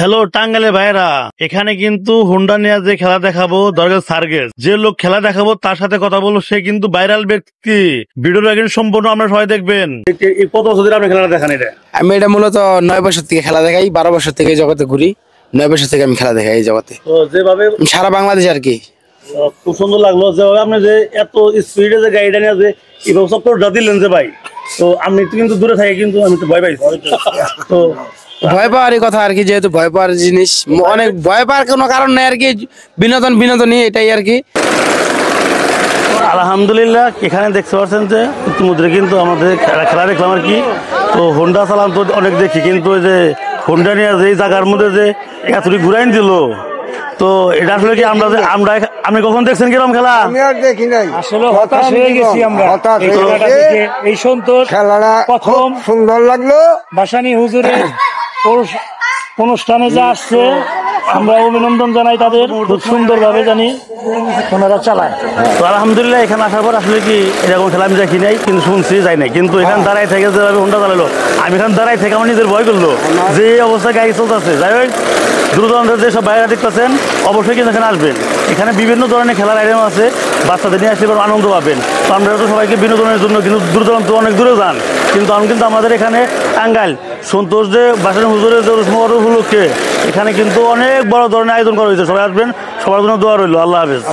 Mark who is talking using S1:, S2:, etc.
S1: Hello টাঙ্গাইলের ভাইরা, এখানে কিন্তু হোন্ডা নিয়ে যে খেলা দেখাবো দরকার সার্গেস, যে লোক খেলা দেখাবো তার সাথে কথা বলবো, সে কিন্তু ভাইরাল ব্যক্তি। ভিডিওটা কিন্তু সম্পূর্ণ আপনারা সবাই দেখবেন। কত বছর ধরে আপনি খেলা দেখান?
S2: আমি এটা মূলত 9 বছর থেকে খেলা দেখাই, 12 বছর থেকে এই জগতে ঘুরি। 9 বছর থেকে আমি খেলা দেখাই এই জগতে,
S1: তো যেভাবে
S2: সারা বাংলাদেশ আর কি।
S1: খুব সুন্দর লাগলো যেভাবে আপনি যে এত স্পিডে যে গাড়িটা নিয়ে যে এইভাবে চক্করটা দিলেন যে ভাই, তো আমি কিন্তু দূরে থাকি, কিন্তু আমি তো ভয় পাইছি। তো
S2: ভয় পাওয়ারই কথা আর কি, যেহেতু ভয় পাওয়ার জিনিস, অনেক ভয় পাওয়ার কোনো কারণ নেই আর কি। বিনোদনই এটাই আর কি।
S1: আলহামদুলিল্লাহ, এখানে দেখতে পাচ্ছেন যে ইতিমধ্যে কিন্তু আমাদের খেলা দেখলাম আর কি। তো হোন্ডা চালান তো অনেক দেখি, কিন্তু ওই যে হোন্ডা নিয়ে যে জায়গার মধ্যে যে এতটুকু ঘুরাইন দিল, তো এটা আসলে কি আমরা আপনি কখন দেখছেন কিরকম খেলা?
S3: আমি আর দেখি নাই,
S4: আসলে হতাশ হয়ে গেছি আমরা এই খেলাটা দেখে। এই সন্তোষ
S3: খেলাটা
S4: প্রথম
S3: খুব সুন্দর লাগলো।
S4: ভাসানী হুজুরের অনুষ্ঠানে যা আসছে, আমরা অভিনন্দন জানাই তাদের। খুব সুন্দর ভাবে জানি ওনারা চালায়।
S1: তো আলহামদুলিল্লাহ, এখানে আসার পর আসলে কি এরকম খেলা আমি দেখি নাই, কিন্তু শুনছি যাই নাই। কিন্তু এখানে দাঁড়াই থেকে যেভাবে হোন্ডা চালালো, আমি এখানে দাঁড়াই থেকে আমার নিজের ভয় করলো যে এই অবস্থায় গাড়ি চলতেছে। যাই হোক, দূরদূরান্তের যেসব বাইরে দেখতেছেন অবশ্যই কিন্তু এখানে আসবেন। এখানে বিভিন্ন ধরনের খেলার আইটেম আছে, বাচ্চাদের নিয়ে আসলে আনন্দ পাবেন। তো আমরা তো সবাইকে বিনোদনের জন্য কিন্তু দূরদূরান্ত অনেক দূরে যান, কিন্তু আমি কিন্তু আমাদের এখানে টাঙ্গাইল সন্তোষ যে ভাসানী হুজুরের যে উপলক্ষে এখানে কিন্তু অনেক বড় ধরনের আয়োজন করা হয়েছে। সবাই আসবেন, সবার জন্য দোয়া রইল। আল্লাহ হাফেজ।